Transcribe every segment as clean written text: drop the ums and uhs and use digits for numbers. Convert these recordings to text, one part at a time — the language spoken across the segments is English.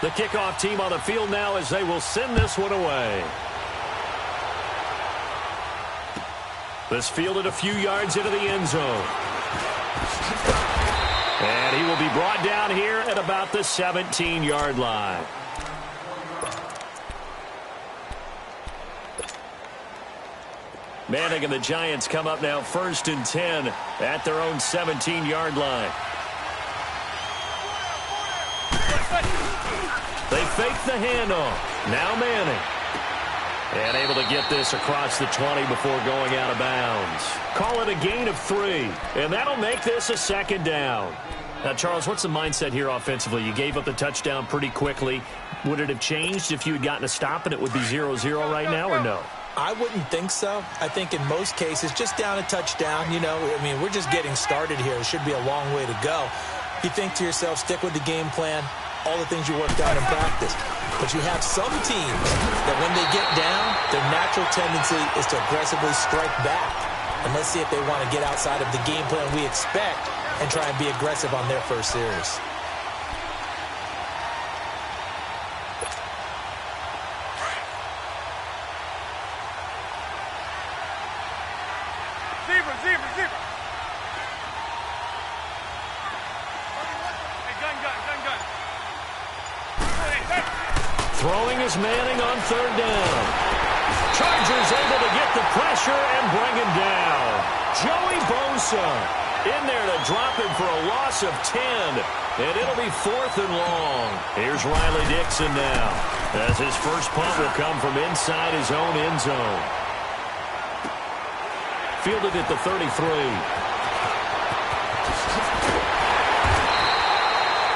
The kickoff team on the field now as they will send this one away. This fielded a few yards into the end zone. And he will be brought down here at about the 17-yard line. Manning and the Giants come up now 1st and 10 at their own 17-yard line. They fake the handoff. Now Manning. And able to get this across the 20 before going out of bounds. Call it a gain of 3. And that'll make this a 2nd down. Now, Charles, what's the mindset here offensively? You gave up the touchdown pretty quickly. Would it have changed if you had gotten a stop and it would be 0-0 right now, or no? I wouldn't think so. I think in most cases, just down a touchdown, we're just getting started here. It should be a long way to go. You think to yourself, stick with the game plan, all the things you worked out in practice. But you have some teams that when they get down, their natural tendency is to aggressively strike back. And let's see if they want to get outside of the game plan we expect and try and be aggressive on their first series. Throwing is Manning on 3rd down. Chargers able to get the pressure and bring him down. Joey Bosa in there to drop him for a loss of 10. And it'll be 4th and long. Here's Riley Dixon now, as his first punt will come from inside his own end zone. Fielded at the 33.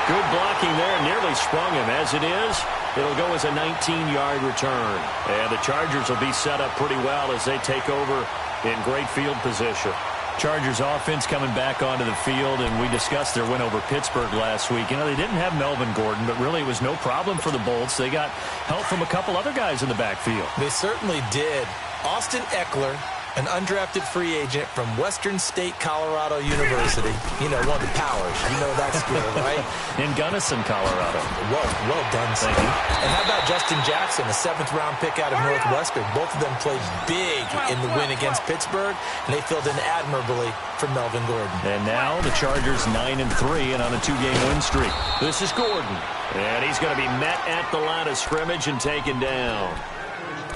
Good blocking there, nearly sprung him. As it is, it'll go as a 19-yard return. And the Chargers will be set up pretty well as they take over in great field position. Chargers offense coming back onto the field, and we discussed their win over Pittsburgh last week. They didn't have Melvin Gordon, but really it was no problem for the Bolts. They got help from a couple other guys in the backfield. They certainly did. Austin Eckler, an undrafted free agent from Western State Colorado University. One of the powers. You know that school, right? In Gunnison, Colorado. Well done, Steve. And how about Justin Jackson, a 7th-round pick out of Northwestern? Both of them played big in the win against Pittsburgh, and they filled in admirably for Melvin Gordon. And now the Chargers 9-3 and on a 2-game win streak. This is Gordon. And he's going to be met at the line of scrimmage and taken down.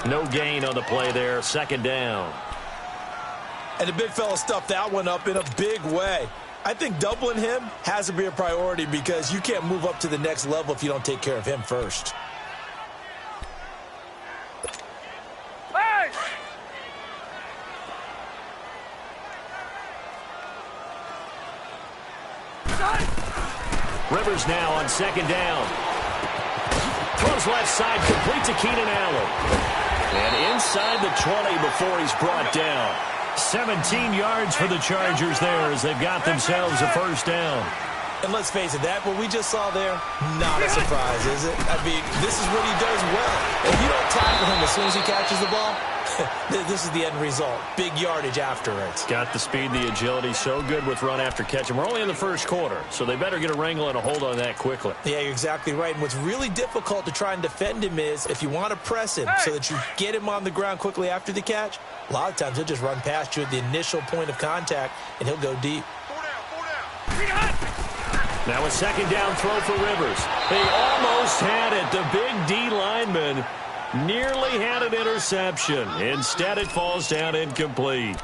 No gain on the play there. 2nd down. And the big fella stuffed that one up in a big way. I think doubling him has to be a priority because you can't move up to the next level if you don't take care of him first. Hey! Rivers now on 2nd down. Throws left side, complete to Keenan Allen. And inside the 20 before he's brought down. 17 yards for the Chargers there as they've got themselves a 1st down. And let's face it, that what we just saw there, not a surprise, is it? I mean, this is what he does well. If you don't tackle him as soon as he catches the ball, this is the end result. Big yardage after it. Got the speed, the agility, so good with run after catch. And we're only in the 1st quarter, so they better get a wrangle and a hold on that quickly. Yeah, you're exactly right. And what's really difficult to try and defend him is if you want to press him so that you get him on the ground quickly after the catch, a lot of times he'll just run past you at the initial point of contact, and he'll go deep. Now a 2nd down throw for Rivers. He almost had it. The big D lineman nearly had an interception. Instead, it falls down incomplete.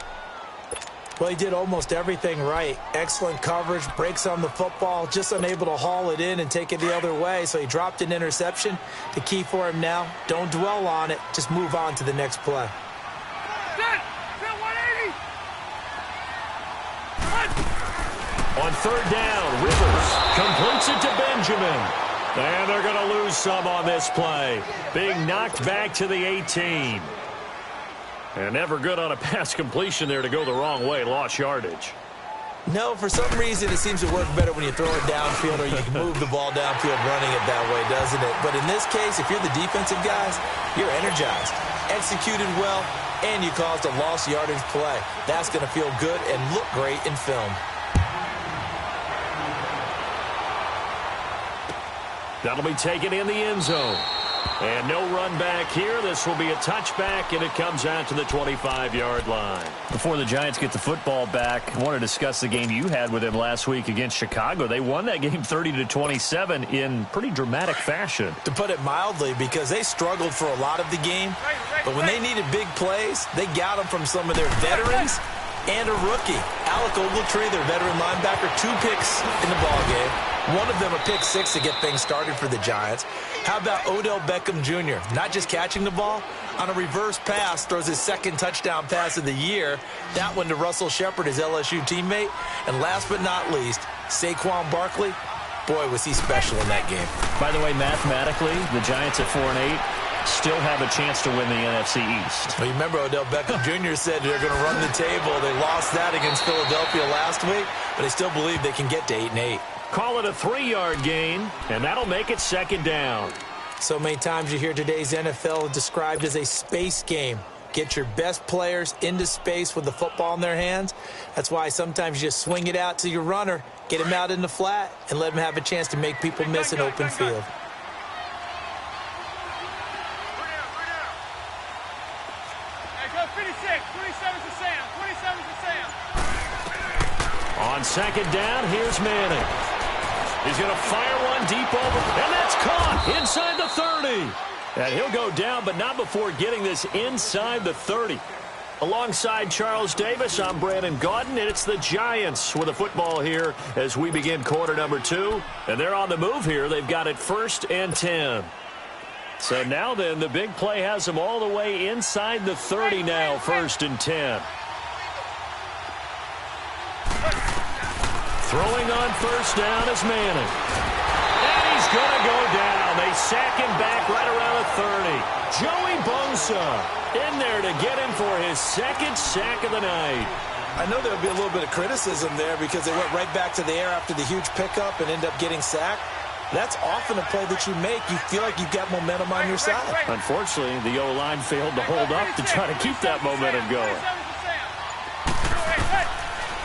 Well, he did almost everything right. Excellent coverage, breaks on the football, just unable to haul it in and take it the other way, so he dropped an interception. The key for him now, don't dwell on it, just move on to the next play. On 3rd down, Rivers completes it to Benjamin. And they're going to lose some on this play. Being knocked back to the 18. And never good on a pass completion there to go the wrong way. Lost yardage. No, for some reason it seems to work better when you throw it downfield or you can move the ball downfield running it that way, doesn't it? But in this case, if you're the defensive guys, you're energized, executed well, and you caused a lost yardage play. That's going to feel good and look great in film. That'll be taken in the end zone. And no run back here. This will be a touchback, and it comes out to the 25-yard line. Before the Giants get the football back, I want to discuss the game you had with them last week against Chicago. They won that game 30-27 in pretty dramatic fashion. To put it mildly, because they struggled for a lot of the game, but when they needed big plays, they got them from some of their veterans and a rookie. Alec Ogletree, their veteran linebacker, 2 picks in the ballgame. One of them a pick 6 to get things started for the Giants. How about Odell Beckham Jr.? Not just catching the ball, on a reverse pass, throws his 2nd touchdown pass of the year. That one to Russell Shepard, his LSU teammate. And last but not least, Saquon Barkley. Boy, was he special in that game. By the way, mathematically, the Giants at 4-8 still have a chance to win the NFC East. Well, you remember Odell Beckham Jr. said they're going to run the table. They lost that against Philadelphia last week, but they still believe they can get to 8-8. Call it a 3-yard gain, and that'll make it 2nd down. So many times you hear today's NFL described as a space game. Get your best players into space with the football in their hands. That's why sometimes you just swing it out to your runner, get him out in the flat, and let him have a chance to make people miss an open field. On 2nd down, here's Manning. He's going to fire one deep over, and that's caught inside the 30. And he'll go down, but not before getting this inside the 30. Alongside Charles Davis, I'm Brandon Gaudin, and it's the Giants with the football here as we begin quarter number 2. And they're on the move here. They've got it 1st and 10. So now then, the big play has them all the way inside the 30 now, 1st and 10. Throwing on 1st down is Manning. And he's going to go down. They sack him back right around the 30. Joey Bosa in there to get him for his 2nd sack of the night. I know there'll be a little bit of criticism there because they went right back to the air after the huge pickup and end up getting sacked. That's often a play that you make. You feel like you've got momentum on your side. Unfortunately, the O-line failed to hold up to try to keep that momentum going.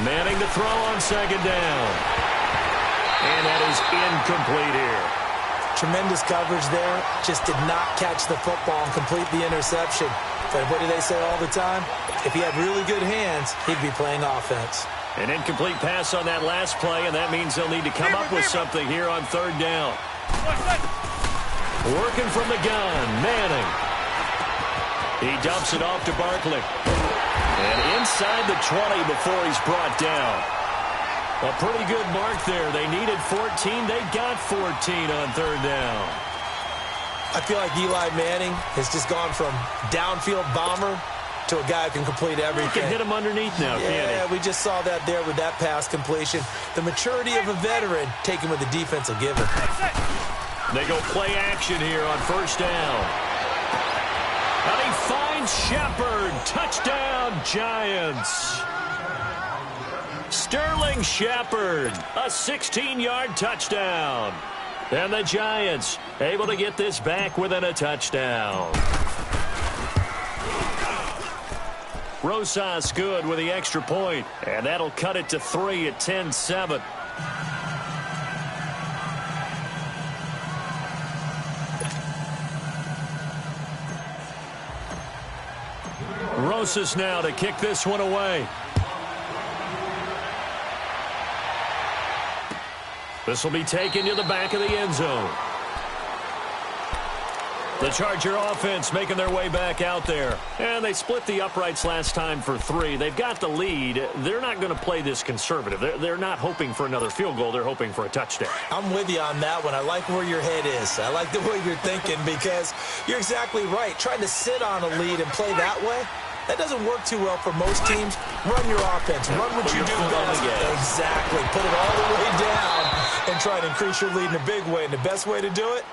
Manning to throw on 2nd down. And that is incomplete here. Tremendous coverage there. Just did not catch the football and complete the interception. But what do they say all the time? If he had really good hands, he'd be playing offense. An incomplete pass on that last play, and that means they'll need to come up with something here on 3rd down. Working from the gun, Manning. He dumps it off to Barkley. And inside the 20 before he's brought down. A pretty good mark there. They needed 14. They got 14 on 3rd down. I feel like Eli Manning has just gone from downfield bomber to a guy who can complete everything. He can hit him underneath now, can't he? Yeah, we just saw that there with that pass completion. The maturity of a veteran taken with the defense will give it. They go play action here on 1st down. And he finds Shepard. Touchdown, Giants. Sterling Shepard, a 16-yard touchdown. And the Giants able to get this back within a touchdown. Rosas good with the extra point, and that'll cut it to 3 at 10-7. Rosas now to kick this one away. This will be taken to the back of the end zone. The Charger offense making their way back out there. And they split the uprights last time for 3. They've got the lead. They're not going to play this conservative. They're not hoping for another field goal. They're hoping for a touchdown. I'm with you on that one. I like where your head is. I like the way you're thinking because you're exactly right. Trying to sit on a lead and play that way, that doesn't work too well for most teams. Run your offense. Run what you do best. Exactly. Put it all the way down and try to increase your lead in a big way. And the best way to do it,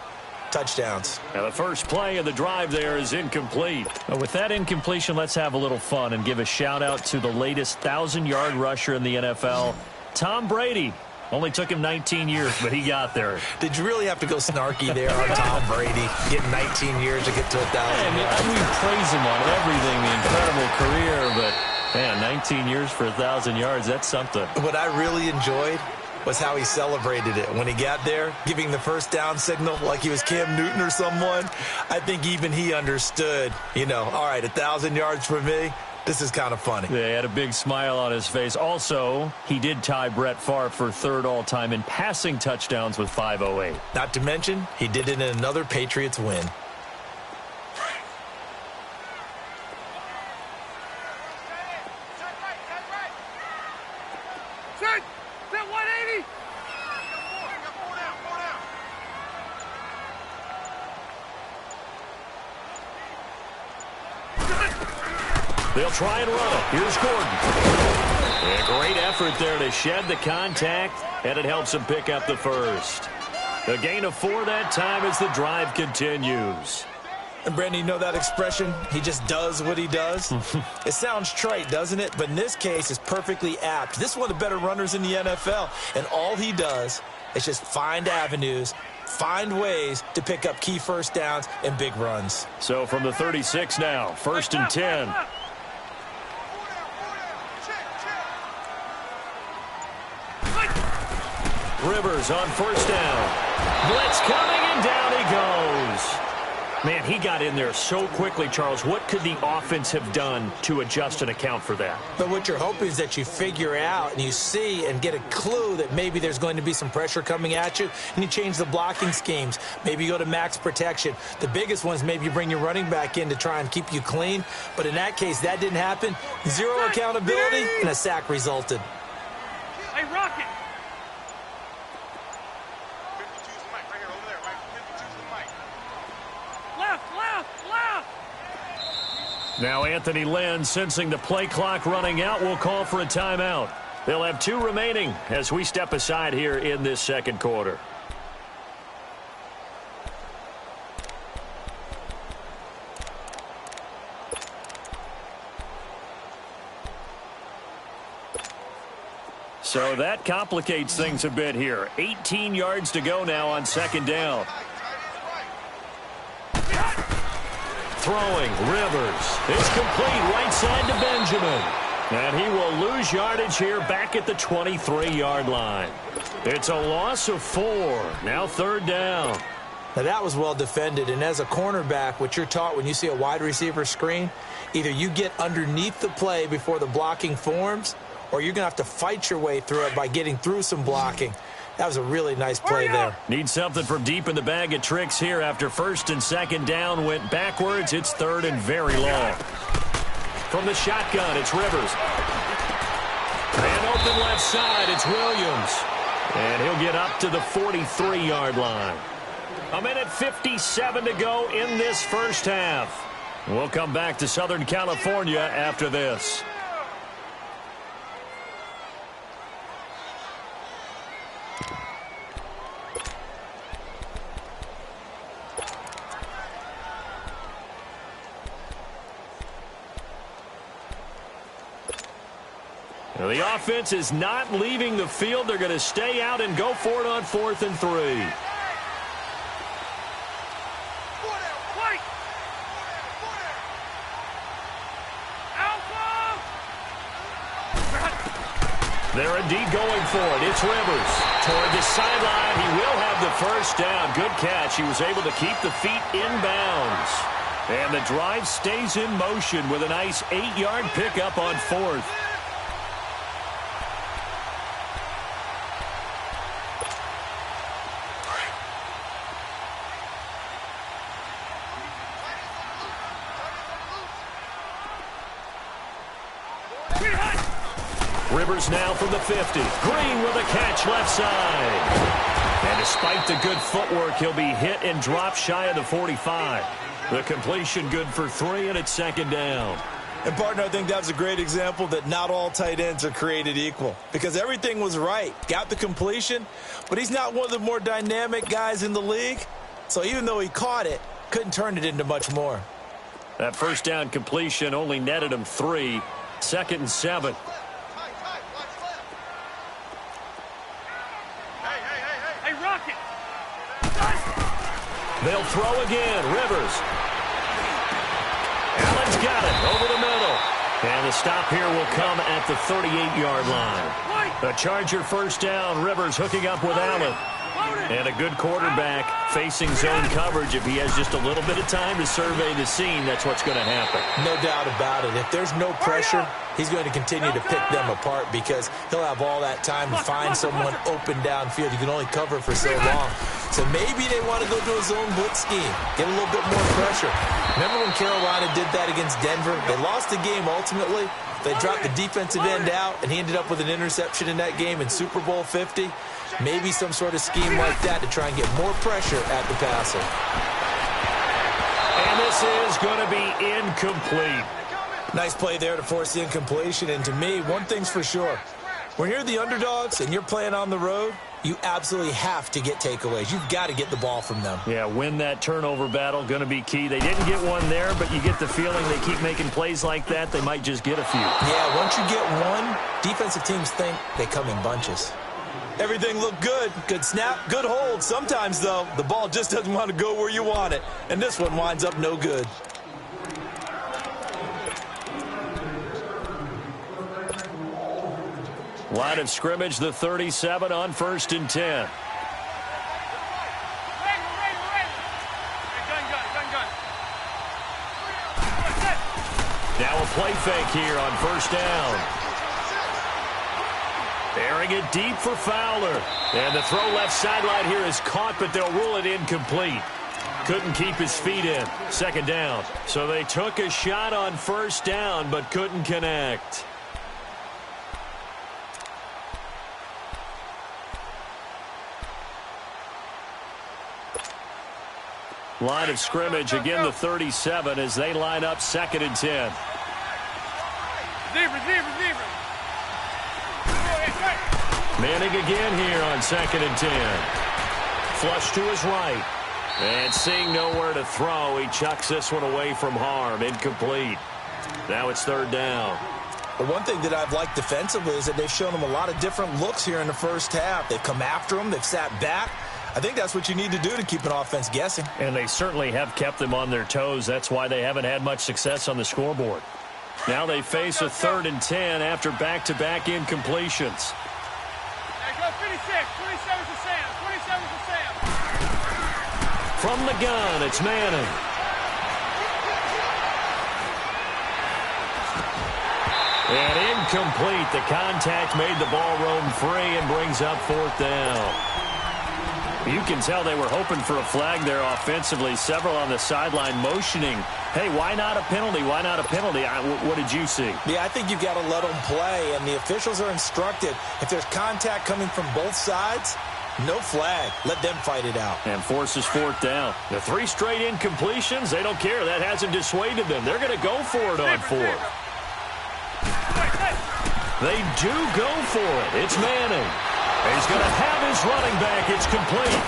touchdowns. Now the first play of the drive there is incomplete. Well, with that incompletion, let's have a little fun and give a shout-out to the latest 1,000-yard rusher in the NFL, Tom Brady. Only took him 19 years, but he got there. Did you really have to go snarky there on Tom Brady, getting 19 years to get to 1,000 yards? We praise him on everything, the incredible career, but, man, 19 years for 1,000 yards, that's something. What I really enjoyed was how he celebrated it. When he got there, giving the first down signal like he was Cam Newton or someone, I think even he understood, all right, 1,000 yards for me. This is kind of funny. Yeah, he had a big smile on his face. Also, he did tie Brett Favre for third all-time in passing touchdowns with 508. Not to mention, he did it in another Patriots win. They'll try and run it. Here's Gordon. A great effort there to shed the contact, and it helps him pick up the first. A gain of 4 that time as the drive continues. And, Brandon, you know that expression? He just does what he does? It sounds trite, doesn't it? But in this case, it's perfectly apt. This is one of the better runners in the NFL, and all he does is just find avenues, find ways to pick up key first downs and big runs. So from the 36 now, 1st and 10. Rivers on 1st down. Blitz coming, and down he goes. Man, he got in there so quickly, Charles. What could the offense have done to adjust and account for that? But what you're hoping is that you figure out and you see and get a clue that maybe there's going to be some pressure coming at you, and you change the blocking schemes. Maybe you go to max protection. The biggest one is maybe you bring your running back in to try and keep you clean. But in that case, that didn't happen. 0 accountability, and a sack resulted. Hey, Rocket! Now Anthony Lynn, sensing the play clock running out, will call for a timeout. They'll have 2 remaining as we step aside here in this second quarter. So that complicates things a bit here. 18 yards to go now on 2nd down. Throwing, Rivers. It's complete right side to Benjamin. And he will lose yardage here back at the 23-yard line. It's a loss of 4. Now 3rd down. Now that was well defended, and as a cornerback, what you're taught when you see a wide receiver screen, either you get underneath the play before the blocking forms, or you're going to have to fight your way through it by getting through some blocking. That was a really nice play there. Need something from deep in the bag of tricks here after 1st and 2nd down went backwards. It's 3rd and very long. From the shotgun, it's Rivers. And open left side, it's Williams. And he'll get up to the 43-yard line. 1:57 to go in this first half. We'll come back to Southern California after this. The offense is not leaving the field. They're going to stay out and go for it on 4th and 3. They're indeed going for it. It's Rivers. Toward the sideline. He will have the first down. Good catch. He was able to keep the feet in bounds. And the drive stays in motion with a nice 8-yard pickup on 4th. Rivers now from the 50. Green with a catch left side. And despite the good footwork, he'll be hit and drop shy of the 45. The completion good for 3, and it's 2nd down. And, partner, I think that was a great example that not all tight ends are created equal, because everything was right. Got the completion, but he's not one of the more dynamic guys in the league. So even though he caught it, couldn't turn it into much more. That first down completion only netted him 3. 2nd and 7. They'll throw again. Rivers. Allen's got it over the middle. And the stop here will come at the 38-yard line. The Charger first down. Rivers hooking up with Allen. And a good quarterback facing zone coverage. If he has just a little bit of time to survey the scene, that's what's going to happen. No doubt about it. If there's no pressure, he's going to continue to pick them apart because he'll have all that time to find someone open downfield. You can only cover for so long. So maybe they want to go to a zone blitz scheme, get a little bit more pressure. Remember when Carolina did that against Denver? They lost the game ultimately. They dropped the defensive end out, and he ended up with an interception in that game in Super Bowl 50. Maybe some sort of scheme like that to try and get more pressure at the passer. And this is going to be incomplete. Nice play there to force the incompletion. And to me, one thing's for sure. When you're the underdogs and you're playing on the road, you absolutely have to get takeaways. You've got to get the ball from them. Yeah, win that turnover battle, going to be key. They didn't get one there, but you get the feeling they keep making plays like that, they might just get a few. Yeah, once you get one, defensive teams think they come in bunches. Everything looked good. Good snap, good hold. Sometimes, though, the ball just doesn't want to go where you want it. And this one winds up no good. Line of scrimmage, the 37 on 1st and 10. Now a play fake here on 1st down. Airing it deep for Fowler. And the throw left sideline here is caught, but they'll rule it incomplete. Couldn't keep his feet in. 2nd down. So they took a shot on 1st down, but couldn't connect. Line of scrimmage, again the 37 as they line up 2nd and 10. Receiver. Manning again here on 2nd and 10. Flush to his right. And seeing nowhere to throw, he chucks this one away from harm. Incomplete. Now it's 3rd down. The one thing that I've liked defensively is that they've shown him a lot of different looks here in the first half. They've come after him. They've sat back. I think that's what you need to do to keep an offense guessing. And they certainly have kept them on their toes. That's why they haven't had much success on the scoreboard. Now they face a 3rd and 10 after back-to-back incompletions. From the gun, it's Manning. And incomplete. The contact made the ball roam free and brings up 4th down. You can tell they were hoping for a flag there offensively. Several on the sideline motioning. Hey, why not a penalty? Why not a penalty? What did you see? Yeah, I think you've got to let them play, and the officials are instructed. If there's contact coming from both sides, no flag. Let them fight it out. And forces 4th down. The 3 straight incompletions, they don't care. That hasn't dissuaded them. They're going to go for it on 4th. They do go for it. It's Manning. He's going to have his running back. It's complete.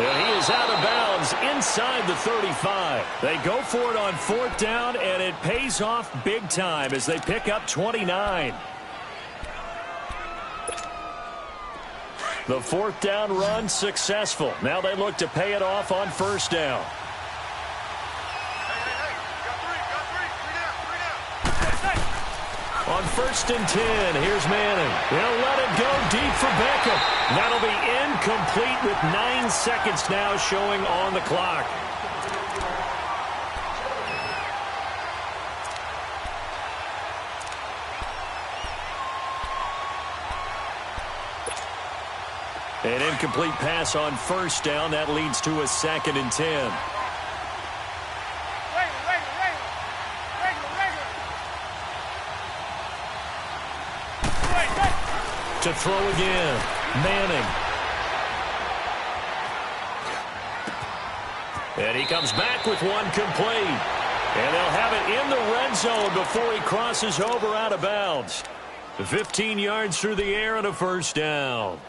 And he is out of bounds inside the 35. They go for it on 4th down, and it pays off big time as they pick up 29. The 4th down run successful. Now they look to pay it off on 1st down. On 1st and 10, here's Manning. He'll let it go deep for Beckham. That'll be incomplete with 9 seconds now showing on the clock. An incomplete pass on 1st down. That leads to a 2nd and 10. To throw again, Manning. And he comes back with one complete. And they'll have it in the red zone before he crosses over out of bounds. 15 yards through the air and a 1st down.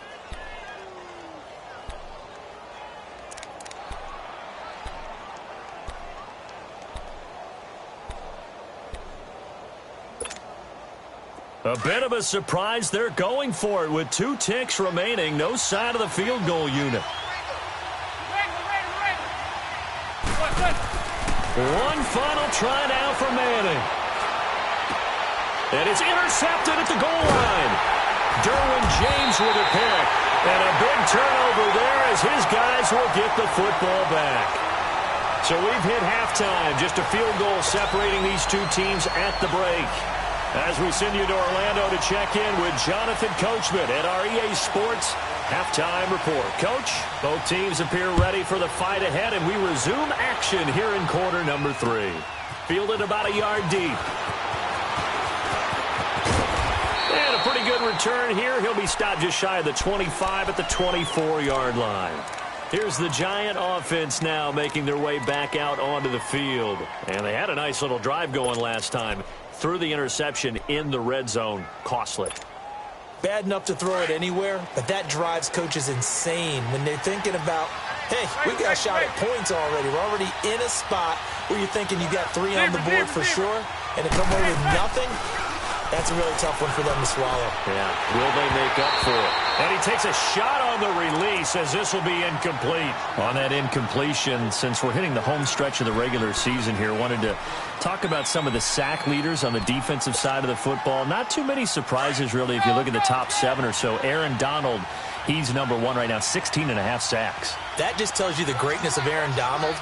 A bit of a surprise. They're going for it with 2 ticks remaining. No sign of the field goal unit. One final try now for Manning. And it's intercepted at the goal line. Derwin James with a pick. And a big turnover there as his guys will get the football back. So we've hit halftime. Just a field goal separating these two teams at the break. As we send you to Orlando to check in with Jonathan Coachman at our EA Sports Halftime Report. Coach, both teams appear ready for the fight ahead, and we resume action here in quarter number 3. Fielded about a yard deep. And a pretty good return here. He'll be stopped just shy of the 25 at the 24-yard line. Here's the Giant offense now making their way back out onto the field. And they had a nice little drive going last time. Threw the interception in the red zone. Costly. Bad enough to throw it anywhere, but that drives coaches insane when they're thinking about, hey, we got a shot at points already. We're already in a spot where you're thinking you got 3 on the board for sure, and to come away with nothing, that's a really tough one for them to swallow. Yeah, will they make up for it? And he takes a shot on the release as this will be incomplete. On that incompletion, since we're hitting the home stretch of the regular season here, wanted to talk about some of the sack leaders on the defensive side of the football. Not too many surprises, really, if you look at the top 7 or so. Aaron Donald, he's number 1 right now, 16.5 sacks. That just tells you the greatness of Aaron Donald,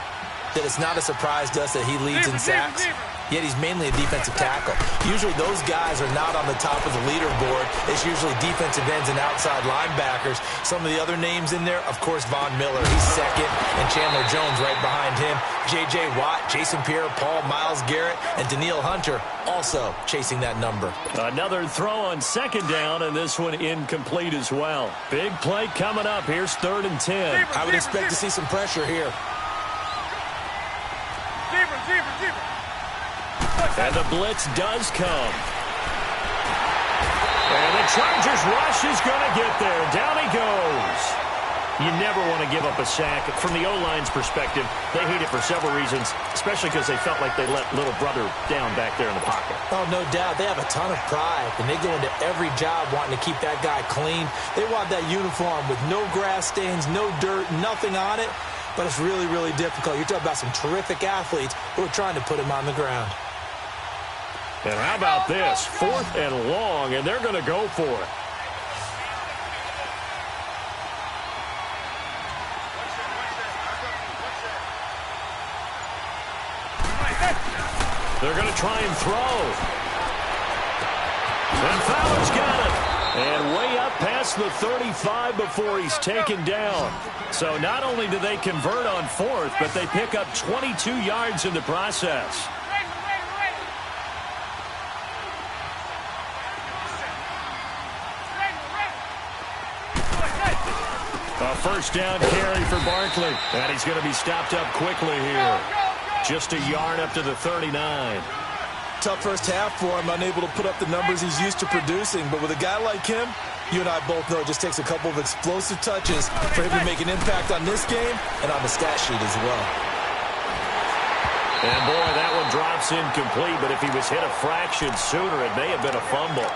that it's not a surprise to us that he leads in sacks. Yet he's mainly a defensive tackle. Usually those guys are not on the top of the leaderboard. It's usually defensive ends and outside linebackers. Some of the other names in there, of course, Von Miller. He's second, and Chandler Jones right behind him. J.J. Watt, Jason Pierre-Paul, Myles Garrett, and Daniil Hunter also chasing that number. Another throw on second down, and this one incomplete as well. Big play coming up. Here's 3rd and 10. I would expect to see some pressure here. And the blitz does come. And the Chargers rush is going to get there. Down he goes. You never want to give up a sack. From the O-line's perspective, they hate it for several reasons, especially because they felt like they let little brother down back there in the pocket. Oh, no doubt. They have a ton of pride, and they go into every job wanting to keep that guy clean. They want that uniform with no grass stains, no dirt, nothing on it. But it's really, really difficult. You're talking about some terrific athletes who are trying to put him on the ground. And how about this? 4th and long, and they're going to go for it. They're going to try and throw. And Fowler's got it. And way up past the 35 before he's taken down. So not only do they convert on 4th, but they pick up 22 yards in the process. A first down carry for Barkley. And he's going to be stopped up quickly here. Just a yard up to the 39. Tough first half for him, unable to put up the numbers he's used to producing. But with a guy like him, you and I both know it just takes a couple of explosive touches for him to make an impact on this game and on the stat sheet as well. And boy, that one drops incomplete, but if he was hit a fraction sooner, it may have been a fumble.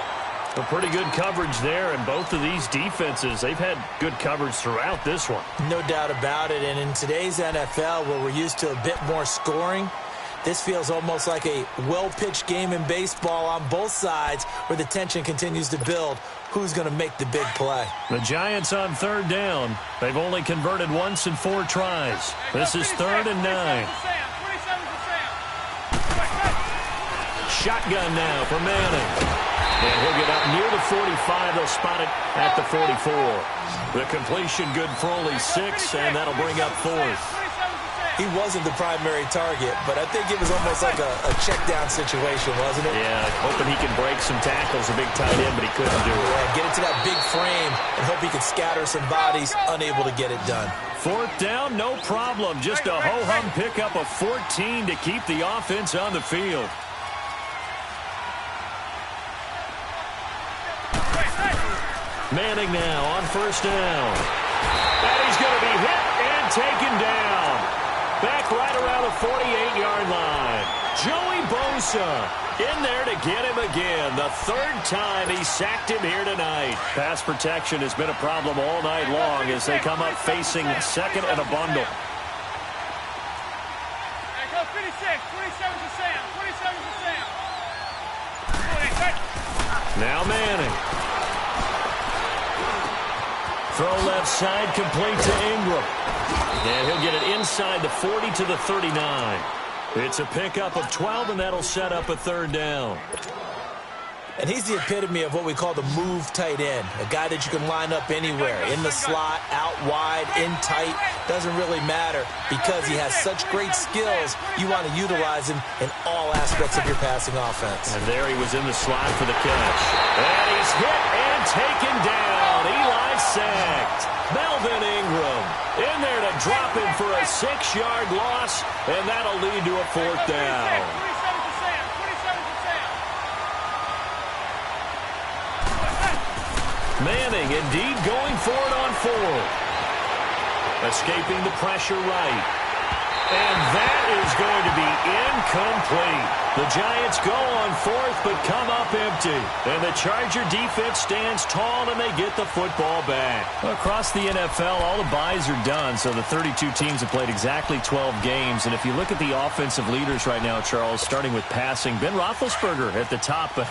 A pretty good coverage there, and both of these defenses, they've had good coverage throughout this one. No doubt about it, and in today's NFL, where we're used to a bit more scoring, this feels almost like a well-pitched game in baseball on both sides where the tension continues to build. Who's going to make the big play? The Giants on 3rd down. They've only converted once in 4 tries. This is 3rd and 9. Shotgun now for Manning. And he'll get up near the 45. They'll spot it at the 44. The completion good for only 6, and that'll bring up 4th. He wasn't the primary target, but I think it was almost like a check-down situation, wasn't it? Yeah, hoping he can break some tackles, a big tight end, but he couldn't do it. Yeah, get into that big frame and hope he can scatter some bodies, unable to get it done. 4th down, no problem. Just a ho-hum pickup of 14 to keep the offense on the field. Manning now on 1st down. And he's going to be hit and taken down. Back right around the 48-yard line. Joey Bosa in there to get him again. The 3rd time he sacked him here tonight. Pass protection has been a problem all night long as they come up facing 2nd and a bundle. Go 56, 27 to Sam, 27 to Sam. Now Manning. Throw left side, complete to Ingram. And he'll get it inside the 40 to the 39. It's a pickup of 12, and that'll set up a third down. And he's the epitome of what we call the move tight end, a guy that you can line up anywhere, in the slot, out wide, in tight, doesn't really matter because he has such great skills. You want to utilize him in all aspects of your passing offense. And there he was in the slot for the catch. And he's hit and taken down. Eli sacked. Melvin Ingram in there to drop him for a 6-yard loss, and that'll lead to a fourth down. Manning indeed going for it on fourth. Escaping the pressure right. And that is going to be incomplete. The Giants go on fourth but come up empty. And the Charger defense stands tall and they get the football back. Across the NFL, all the byes are done, so the 32 teams have played exactly 12 games. And if you look at the offensive leaders right now, Charles, starting with passing, Ben Roethlisberger at the top, but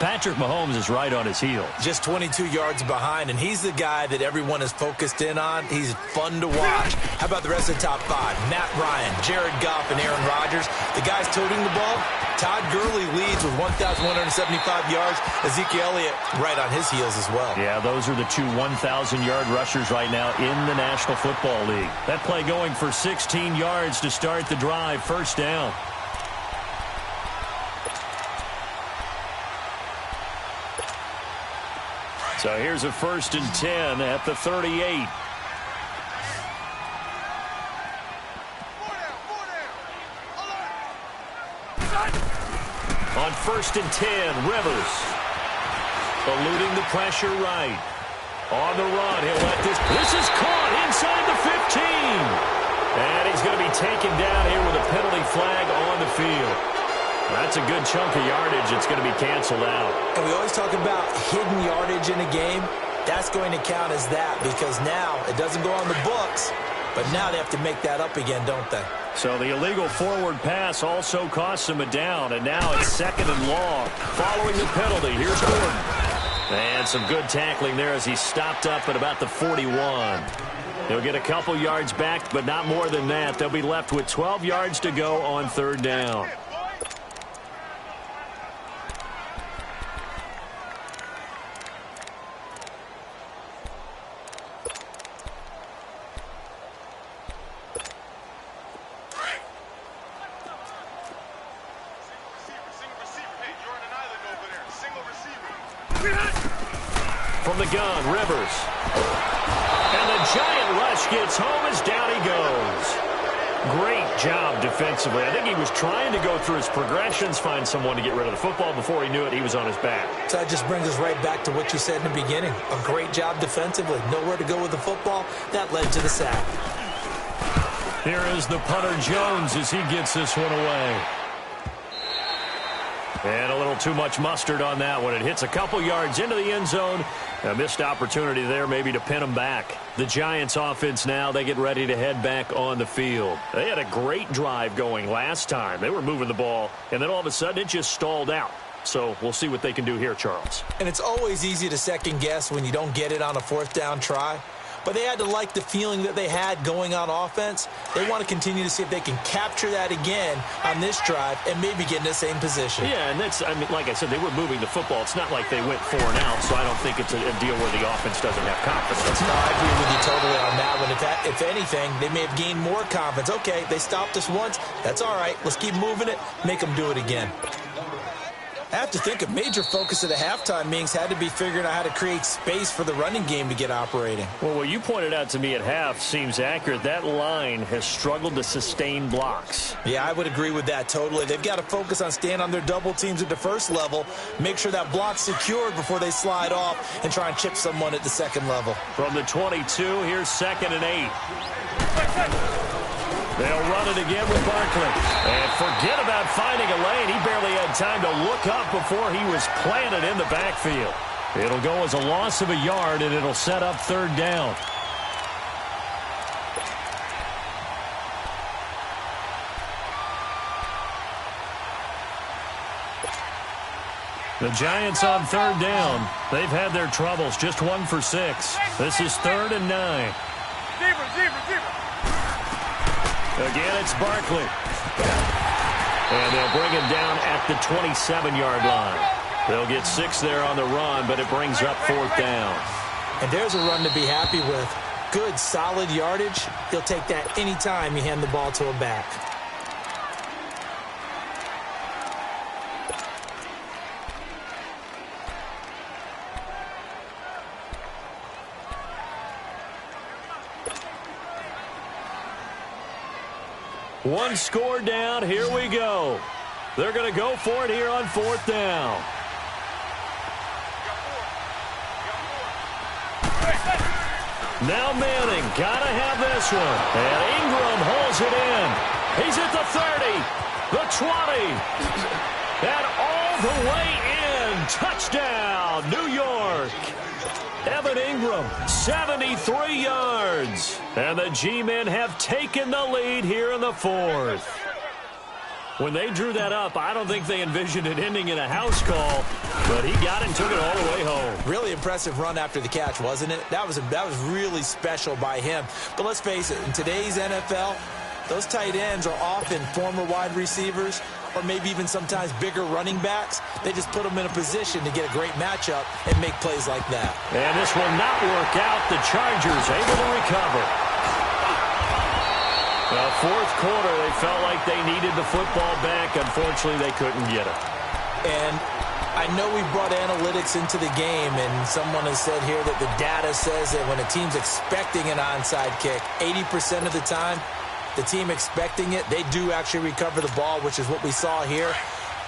Patrick Mahomes is right on his heels. Just 22 yards behind, and he's the guy that everyone is focused in on. He's fun to watch. How about the rest of the top five? Matt Ryan, Jared Goff, and Aaron Rodgers. The guys toting the ball. Todd Gurley leads with 1,175 yards. Ezekiel Elliott right on his heels as well. Yeah, those are the two 1,000-yard rushers right now in the National Football League. That play going for 16 yards to start the drive. First down. So here's a 1st and 10 at the 38. On 1st and 10, Rivers. Eluding the pressure right. On the run, he'll let this. This is caught inside the 15. And he's going to be taken down here with a penalty flag on the field. That's a good chunk of yardage. It's going to be canceled out. And we always talk about hidden yardage in a game. That's going to count as that because now it doesn't go on the books, but now they have to make that up again, don't they? So the illegal forward pass also costs him a down, and now it's 2nd and long. Following the penalty, here's Gordon. And some good tackling there as he stopped up at about the 41. He'll get a couple yards back, but not more than that. They'll be left with 12 yards to go on 3rd down. From the gun, Rivers. And the giant rush gets home as down he goes. Great job defensively. I think he was trying to go through his progressions, find someone to get rid of the football. Before he knew it, he was on his back. So that just brings us right back to what you said in the beginning. A great job defensively. Nowhere to go with the football. That led to the sack. Here is the punter Jones as he gets this one away. And a little too much mustard on that one. It hits a couple yards into the end zone. A missed opportunity there maybe to pin them back. The Giants offense now, they get ready to head back on the field. They had a great drive going last time. They were moving the ball, and then all of a sudden it just stalled out. So we'll see what they can do here, Charles. And it's always easy to second guess when you don't get it on a 4th down try. But they had to like the feeling that they had going on offense. They want to continue to see if they can capture that again on this drive and maybe get in the same position. Yeah, and that's, I mean, like I said, they were moving the football. It's not like they went 4 and out, so I don't think it's a deal where the offense doesn't have confidence. No, I agree with you totally on that one. If anything, they may have gained more confidence. Okay, they stopped us once. That's all right. Let's keep moving it. Make them do it again. I have to think a major focus of the halftime meetings had to be figuring out how to create space for the running game to get operating. Well, what you pointed out to me at half seems accurate. That line has struggled to sustain blocks. Yeah, I would agree with that totally. They've got to focus on staying on their double teams at the first level, make sure that block's secured before they slide off and try and chip someone at the second level. From the 22, here's 2nd and 8. They'll run it again with Barkley. And forget about finding a lane. He barely had time to look up before he was planted in the backfield. It'll go as a loss of a yard, and it'll set up 3rd down. The Giants on third down. They've had their troubles, just 1 for 6. This is 3rd and 9. Again, it's Barkley. And they'll bring him down at the 27-yard line. They'll get 6 there on the run, but it brings up 4th down. And there's a run to be happy with. Good, solid yardage. He'll take that anytime you hand the ball to a back. One score down. Here we go. They're going to go for it here on 4th down. Now Manning, gotta have this one. And Ingram holds it in. He's at the 30, the 20, and all the way in. Touchdown, New York. Evan Ingram, 73 yards. And the G-men have taken the lead here in the 4th. When they drew that up, I don't think they envisioned it ending in a house call, but he got it and took it all the way home. Really impressive run after the catch, wasn't it? That was really special by him. But let's face it, in today's NFL, those tight ends are often former wide receivers or maybe even sometimes bigger running backs. They just put them in a position to get a great matchup and make plays like that. And this will not work out. The Chargers able to recover. Well, 4th quarter, they felt like they needed the football back. Unfortunately, they couldn't get it. And I know we brought analytics into the game, and someone has said here that the data says that when a team's expecting an onside kick, 80% of the time, the team expecting it, they do actually recover the ball, which is what we saw here.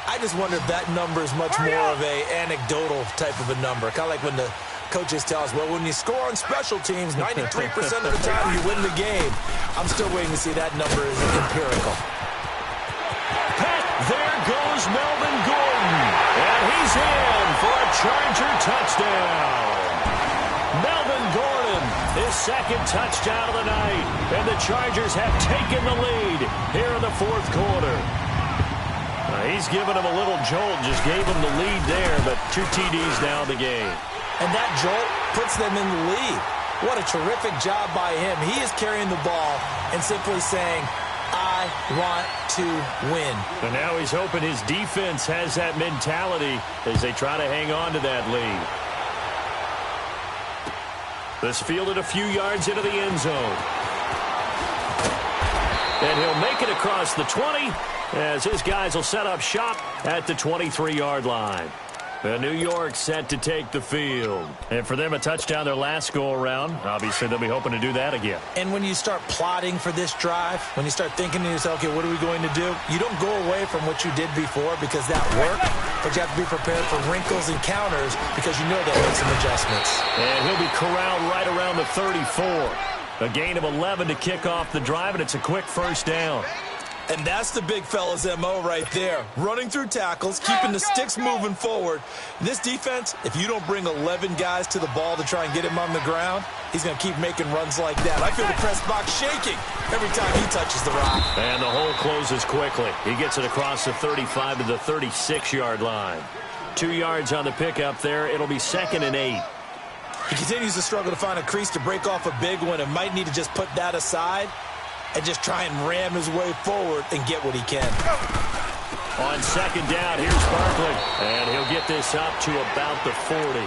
I just wonder if that number is much more of a anecdotal type of a number. Kind of like when the coaches tell us, well, when you score on special teams, 93% of the time you win the game. I'm still waiting to see that number is empirical. There goes Melvin Gordon. And he's in for a Charger touchdown. Melvin Gordon, his 2nd touchdown of the night. And the Chargers have taken the lead here in the 4th quarter. He's given him a little jolt, just gave him the lead there, but 2 TDs now in the game. And that jolt puts them in the lead. What a terrific job by him. He is carrying the ball and simply saying, I want to win. And now he's hoping his defense has that mentality as they try to hang on to that lead. This fielded a few yards into the end zone. And he'll make it across the 20 as his guys will set up shop at the 23-yard line. And New York set to take the field. And for them, a touchdown their last go-around. Obviously, they'll be hoping to do that again. And when you start plotting for this drive, when you start thinking to yourself, okay, what are we going to do? You don't go away from what you did before because that worked, but you have to be prepared for wrinkles and counters because you know they'll make some adjustments. And he'll be corralled right around the 34. A gain of 11 to kick off the drive, and it's a quick 1st down. And that's the big fella's MO right there. Running through tackles, keeping the sticks moving forward. This defense, if you don't bring 11 guys to the ball to try and get him on the ground, he's going to keep making runs like that. I feel the press box shaking every time he touches the rock. And the hole closes quickly. He gets it across the 35 to the 36-yard line. 2 yards on the pickup there. It'll be 2nd and 8. He continues to struggle to find a crease to break off a big one and might need to just put that aside and just try and ram his way forward and get what he can. On 2nd down, here's Barkley. And he'll get this up to about the 40.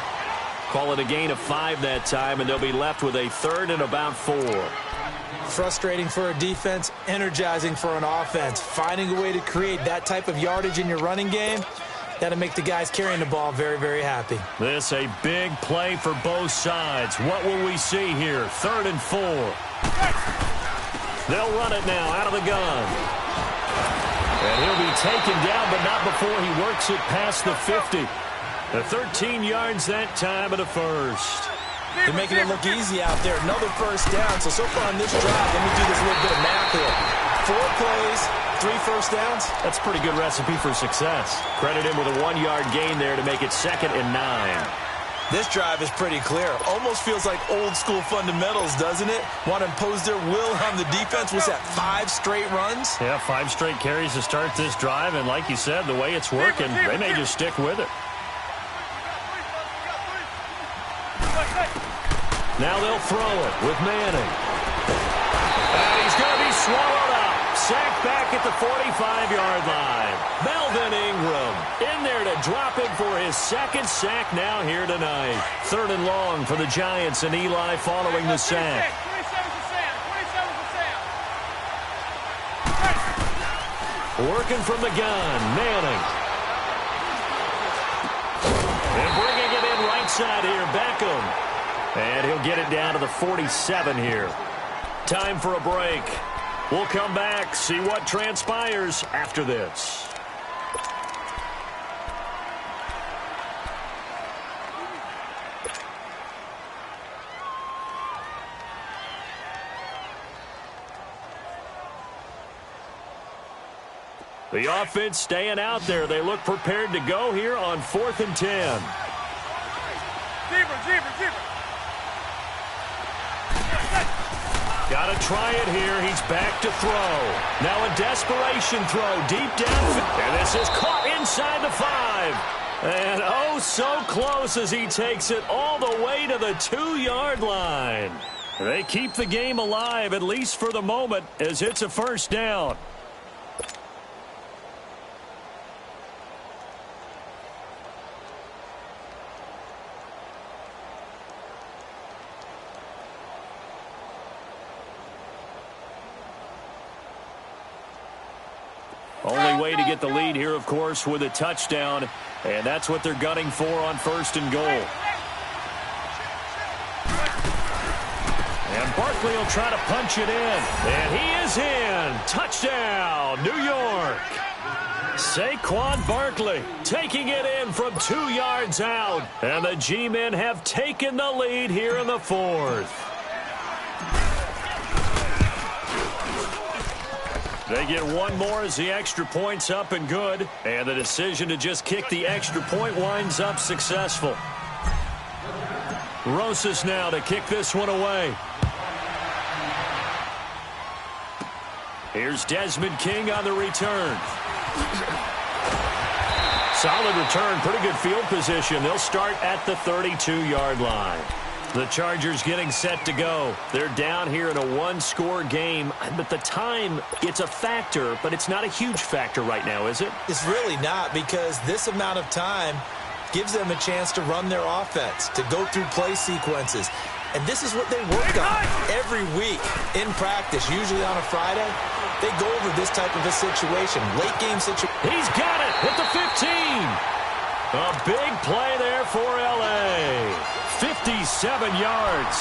Call it a gain of 5 that time, and they'll be left with a 3rd and about 4. Frustrating for a defense, energizing for an offense. Finding a way to create that type of yardage in your running game, that'll make the guys carrying the ball very, very happy. This a big play for both sides. What will we see here? 3rd and 4. They'll run it now out of the gun. And he'll be taken down, but not before he works it past the 50. The 13 yards that time of the 1st. They're making it look easy out there. Another 1st down. So far on this drive, let me do this little bit of math here. 4 plays, 3 1st downs. That's a pretty good recipe for success. Credit him with a 1-yard gain there to make it 2nd and 9. This drive is pretty clear. Almost feels like old-school fundamentals, doesn't it? Want to impose their will on the defense. Was that 5 straight runs? Yeah, 5 straight carries to start this drive. And like you said, the way it's working, they may just stick with it. Now they'll throw it with Manning. And he's going to be swallowed up. Sacked back at the 45-yard line. Melvin Ingram in there to drop him for his second sack now here tonight. 3rd and long for the Giants, and Eli following the sack. 27 Working from the gun, Manning. And bringing it in right side here, Beckham. And he'll get it down to the 47 here. Time for a break. We'll come back, see what transpires after this. The offense staying out there. They look prepared to go here on 4th and 10. Zebra. Got to try it here. He's back to throw. Now a desperation throw deep down. And this is caught inside the 5. And oh, so close as he takes it all the way to the 2-yard line. They keep the game alive, at least for the moment, as it's a first down. Only way to get the lead here, of course, with a touchdown, and that's what they're gunning for on 1st and goal. And Barkley will try to punch it in, and he is in. Touchdown, New York. Saquon Barkley taking it in from 2 yards out, and the G-men have taken the lead here in the 4th. They get one more as the extra point's up and good. And the decision to just kick the extra point winds up successful. Rosas now to kick this one away. Here's Desmond King on the return. Solid return, pretty good field position. They'll start at the 32-yard line. The Chargers getting set to go. They're down here in a one-score game. But the time, it's a factor, but it's not a huge factor right now, is it? It's really not, because this amount of time gives them a chance to run their offense, to go through play sequences. And this is what they work on every week in practice, usually on a Friday. They go over this type of a situation, late-game situation. He's got it at the 15. A big play there for L.A. 57 yards.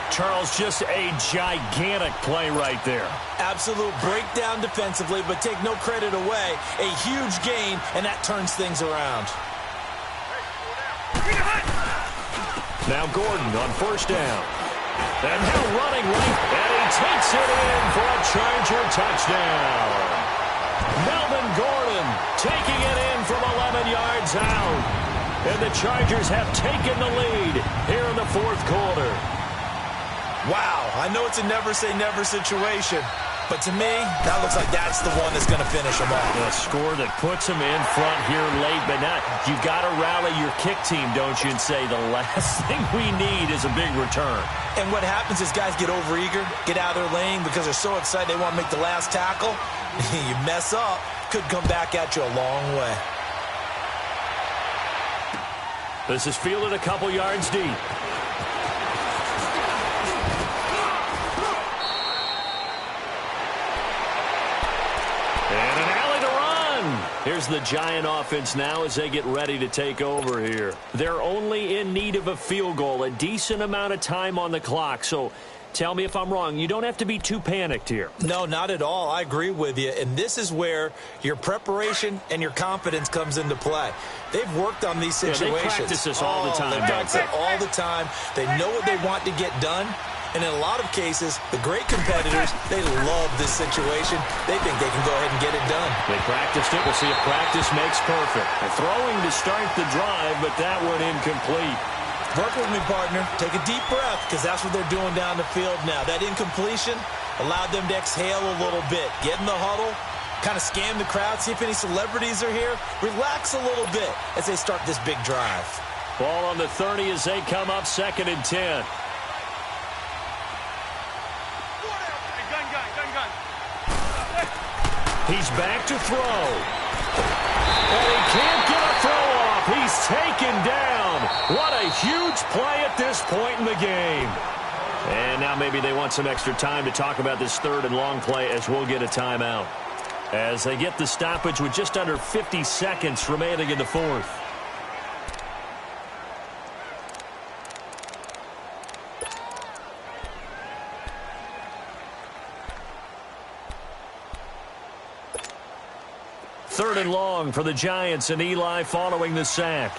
Charles, just a gigantic play right there. Absolute breakdown defensively, but take no credit away. A huge gain, and that turns things around. Now Gordon on 1st down. And now running right, and he takes it in for a Charger touchdown. Melvin Gordon taking it in from 11 yards out. And the Chargers have taken the lead here in the 4th quarter. Wow, I know it's a never-say-never situation, but to me, that looks like that's the one that's going to finish them off. A score that puts them in front here late, but not. You've got to rally your kick team, don't you, and say the last thing we need is a big return. And what happens is guys get overeager, get out of their lane because they're so excited they want to make the last tackle. You mess up, could come back at you a long way. This is fielded a couple yards deep. And an alley to run. Here's the Giant offense now as they get ready to take over here. They're only in need of a field goal, a decent amount of time on the clock. So tell me if I'm wrong. You don't have to be too panicked here. No, not at all. I agree with you. And this is where your preparation and your confidence comes into play. They've worked on these situations. They practice this all the time. They practice it all the time. They know what they want to get done. And in a lot of cases, the great competitors, they love this situation. They think they can go ahead and get it done. They practiced it. We'll see if practice makes perfect. They're throwing to start the drive, but that one incomplete. Work with me, partner. Take a deep breath, because that's what they're doing down the field now. That incompletion allowed them to exhale a little bit. Get in the huddle, kind of scan the crowd, see if any celebrities are here. Relax a little bit as they start this big drive. Ball on the 30 as they come up 2nd and 10. He's back to throw. And he can't get a throw off. He's taken down. What a huge play at this point in the game. And now maybe they want some extra time to talk about this third and long play as we'll get a timeout. As they get the stoppage with just under 50 seconds remaining in the fourth. Third and long for the Giants, and Eli following the sack.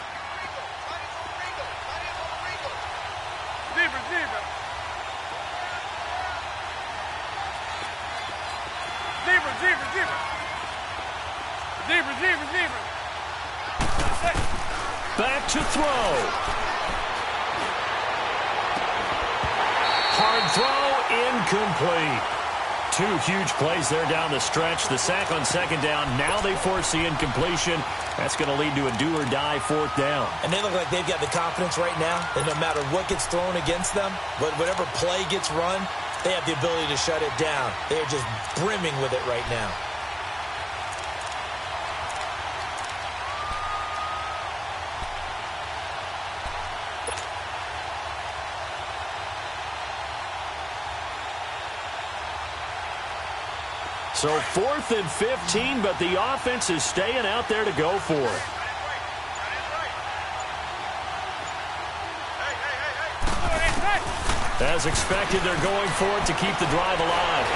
Zebra, zebra. Zebra, zebra, zebra. Zebra, zebra, zebra. Back to throw. Hard throw, incomplete. Two huge plays there down the stretch. The sack on second down. Now they force the incompletion. That's going to lead to a do-or-die fourth down. And they look like they've got the confidence right now that no matter what gets thrown against them, but whatever play gets run, they have the ability to shut it down. They are just brimming with it right now. So 4th and 15, but the offense is staying out there to go for it. As expected, they're going for it to keep the drive alive.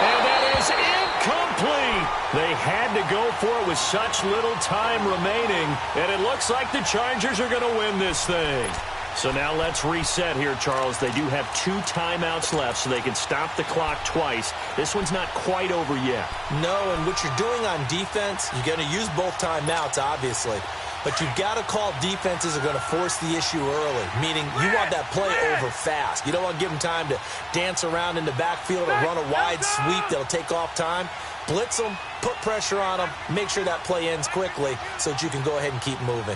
And that is incomplete. They had to go for it with such little time remaining, and it looks like the Chargers are going to win this thing. So now let's reset here, Charles. They do have 2 timeouts left, so they can stop the clock twice. This one's not quite over yet. No, and what you're doing on defense, you're going to use both timeouts, obviously. But you've got to call defenses are going to force the issue early, meaning you want that play over fast. You don't want to give them time to dance around in the backfield or run a wide sweep that'll take off time. Blitz them, put pressure on them, make sure that play ends quickly so that you can go ahead and keep moving.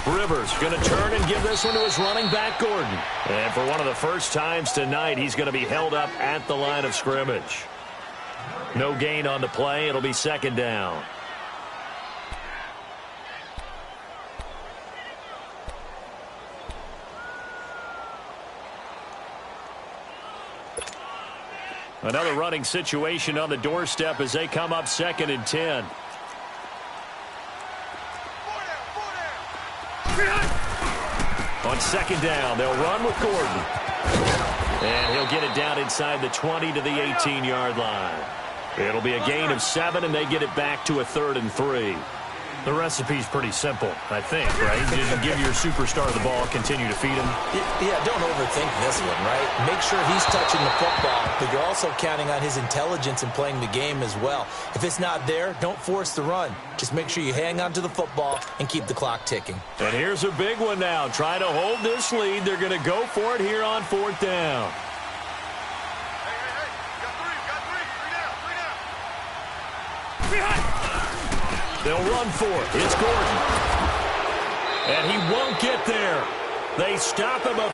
Rivers going to turn and give this one to his running back, Gordon. And for one of the first times tonight, he's going to be held up at the line of scrimmage. No gain on the play. It'll be second down. Another running situation on the doorstep as they come up 2nd and 10. On second down, they'll run with Gordon. And he'll get it down inside the 20 to the 18-yard line. It'll be a gain of 7, and they get it back to a 3rd and 3. The recipe's pretty simple, I think, right? You just give your superstar the ball, continue to feed him. Yeah, don't overthink this one, right? Make sure he's touching the football, but you're also counting on his intelligence in playing the game as well. If it's not there, don't force the run. Just make sure you hang on to the football and keep the clock ticking. And here's a big one now. Trying to hold this lead. They're going to go for it here on 4th down. They'll run for it. It's Gordon. And he won't get there. They stop him a